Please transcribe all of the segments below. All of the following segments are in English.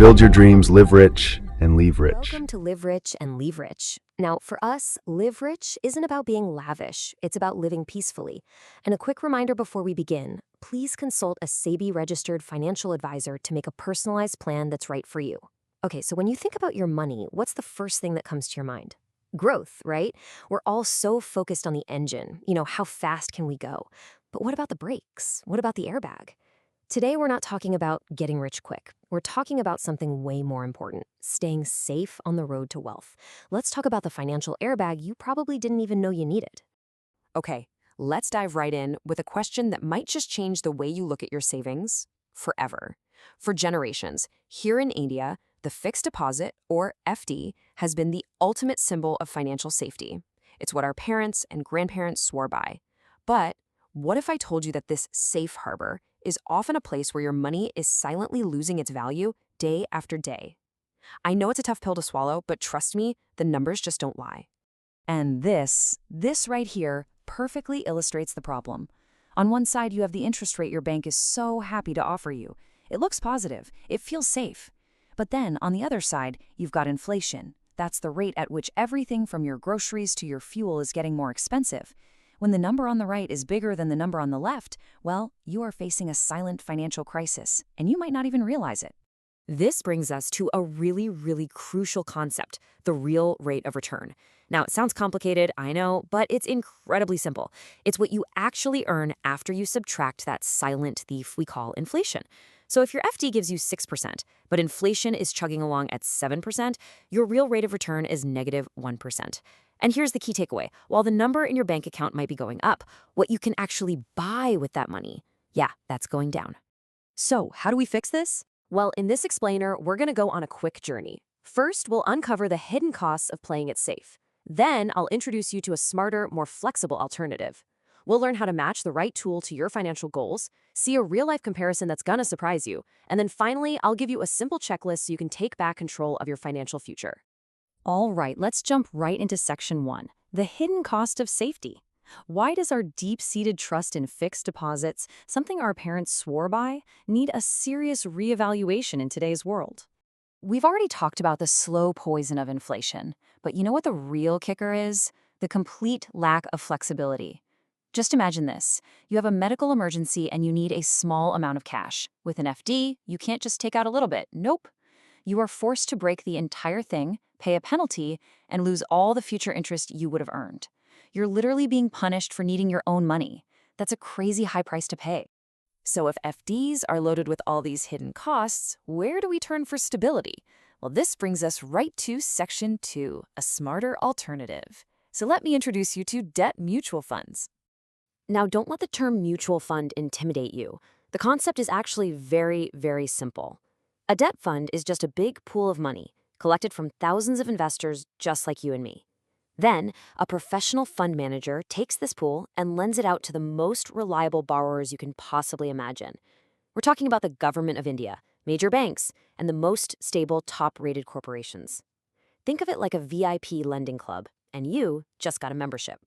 Build your dreams, live rich, and leave rich. Welcome to Live Rich and Leave Rich. Now, for us, Live Rich isn't about being lavish, it's about living peacefully. And a quick reminder before we begin, please consult a SEBI registered financial advisor to make a personalized plan that's right for you. Okay, so when you think about your money, what's the first thing that comes to your mind? Growth, right? We're all so focused on the engine. How fast can we go? But what about the brakes? What about the airbag? Today, we're not talking about getting rich quick. We're talking about something way more important, staying safe on the road to wealth. Let's talk about the financial airbag you probably didn't even know you needed. Okay, let's dive right in with a question that might just change the way you look at your savings forever. For generations, here in India, the fixed deposit, or FD, has been the ultimate symbol of financial safety. It's what our parents and grandparents swore by. But what if I told you that this safe harbor is often a place where your money is silently losing its value day after day? I know it's a tough pill to swallow, but trust me, the numbers just don't lie. And this right here perfectly illustrates the problem. On one side, you have the interest rate your bank is so happy to offer you. It looks positive, it feels safe. But then, on the other side, you've got inflation. That's the rate at which everything from your groceries to your fuel is getting more expensive. When the number on the right is bigger than the number on the left, well, you are facing a silent financial crisis, and you might not even realize it. This brings us to a really, really crucial concept, the real rate of return. Now, it sounds complicated, I know, but it's incredibly simple. It's what you actually earn after you subtract that silent thief we call inflation. So if your FD gives you 6%, but inflation is chugging along at 7%, your real rate of return is negative 1%. And here's the key takeaway. While the number in your bank account might be going up, what you can actually buy with that money, yeah, that's going down. So, how do we fix this? Well, in this explainer, we're going to go on a quick journey. First, we'll uncover the hidden costs of playing it safe. Then, I'll introduce you to a smarter, more flexible alternative. We'll learn how to match the right tool to your financial goals, see a real-life comparison that's gonna surprise you, and then finally, I'll give you a simple checklist so you can take back control of your financial future. All right, let's jump right into section 1, the hidden cost of safety. Why does our deep-seated trust in fixed deposits, something our parents swore by, need a serious reevaluation in today's world? We've already talked about the slow poison of inflation, but you know what the real kicker is? The complete lack of flexibility. Just imagine this. You have a medical emergency and you need a small amount of cash. With an FD, you can't just take out a little bit. Nope. You are forced to break the entire thing, pay a penalty, and lose all the future interest you would have earned. You're literally being punished for needing your own money. That's a crazy high price to pay. So if FDs are loaded with all these hidden costs, where do we turn for stability? Well, this brings us right to section 2, a smarter alternative. So let me introduce you to debt mutual funds. Now, don't let the term mutual fund intimidate you. The concept is actually very, very simple. A debt fund is just a big pool of money collected from thousands of investors just like you and me. Then, a professional fund manager takes this pool and lends it out to the most reliable borrowers you can possibly imagine. We're talking about the government of India, major banks, and the most stable top-rated corporations. Think of it like a VIP lending club, and you just got a membership.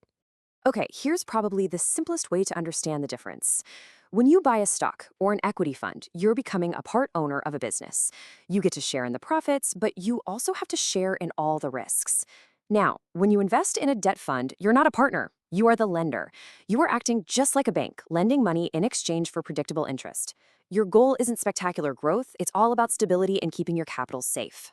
Okay, here's probably the simplest way to understand the difference. When you buy a stock or an equity fund, you're becoming a part owner of a business. You get to share in the profits, but you also have to share in all the risks. Now, when you invest in a debt fund, you're not a partner. You are the lender. You are acting just like a bank, lending money in exchange for predictable interest. Your goal isn't spectacular growth, it's all about stability and keeping your capital safe.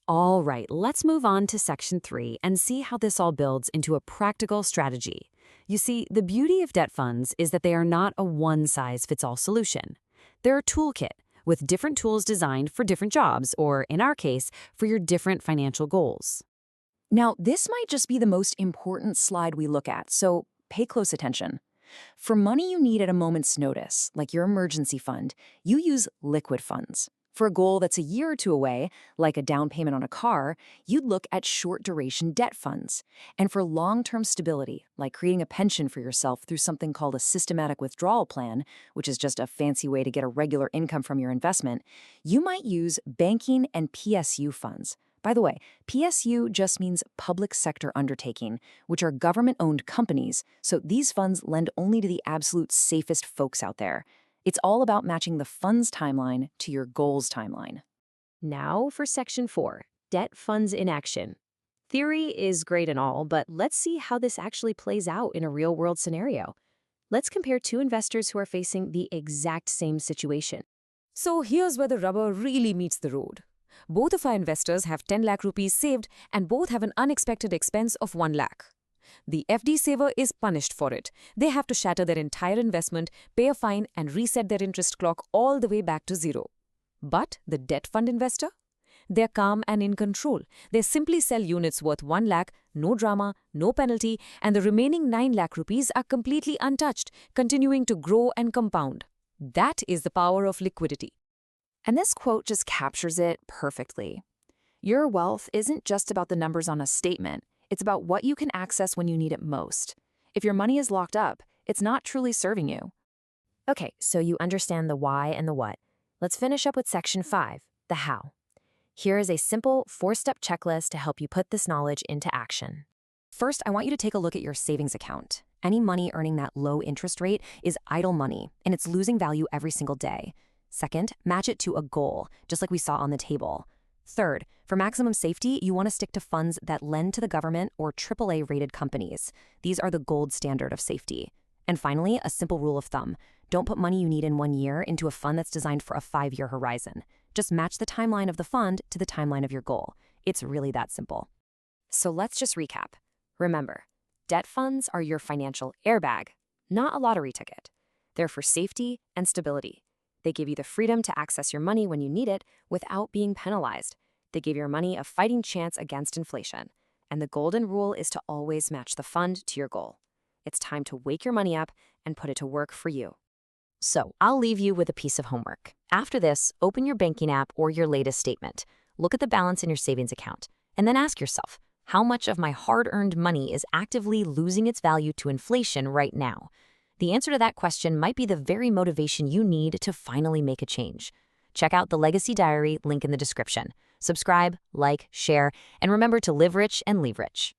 All right, let's move on to section 3 and see how this all builds into a practical strategy. You see, the beauty of debt funds is that they are not a one-size-fits-all solution. They're a toolkit with different tools designed for different jobs, or in our case, for your different financial goals. Now, this might just be the most important slide we look at, so pay close attention. For money you need at a moment's notice, like your emergency fund, you use liquid funds. For a goal that's a year or two away, like a down payment on a car, you'd look at short-duration debt funds. And for long-term stability, like creating a pension for yourself through something called a systematic withdrawal plan, which is just a fancy way to get a regular income from your investment, you might use banking and PSU funds. By the way, PSU just means public sector undertaking, which are government-owned companies, so these funds lend only to the absolute safest folks out there. It's all about matching the fund's timeline to your goals timeline. Now for Section 4, Debt Funds in Action. Theory is great and all, but let's see how this actually plays out in a real-world scenario. Let's compare two investors who are facing the exact same situation. So here's where the rubber really meets the road. Both of our investors have 10 lakh rupees saved and both have an unexpected expense of 1 lakh. The FD saver is punished for it. They have to shatter their entire investment, pay a fine, and reset their interest clock all the way back to zero. But the debt fund investor? They're calm and in control. They simply sell units worth 1 lakh, no drama, no penalty, and the remaining 9 lakh rupees are completely untouched, continuing to grow and compound. That is the power of liquidity. And this quote just captures it perfectly. Your wealth isn't just about the numbers on a statement. It's about what you can access when you need it most. If your money is locked up, it's not truly serving you. Okay, so you understand the why and the what. Let's finish up with Section 5, the how. Here is a simple 4-step checklist to help you put this knowledge into action. First, I want you to take a look at your savings account. Any money earning that low interest rate is idle money, and it's losing value every single day. Second, match it to a goal, just like we saw on the table. Third, for maximum safety, you want to stick to funds that lend to the government or AAA-rated companies. These are the gold standard of safety. And finally, a simple rule of thumb. Don't put money you need in 1 year into a fund that's designed for a 5-year horizon. Just match the timeline of the fund to the timeline of your goal. It's really that simple. So let's just recap. Remember, debt funds are your financial airbag, not a lottery ticket. They're for safety and stability. They give you the freedom to access your money when you need it without being penalized. They give your money a fighting chance against inflation. And the golden rule is to always match the fund to your goal. It's time to wake your money up and put it to work for you. So I'll leave you with a piece of homework. After this, open your banking app or your latest statement. Look at the balance in your savings account, and then ask yourself, how much of my hard-earned money is actively losing its value to inflation right now? The answer to that question might be the very motivation you need to finally make a change. Check out the Legacy Diary link in the description. Subscribe, like, share, and remember to live rich and leave rich.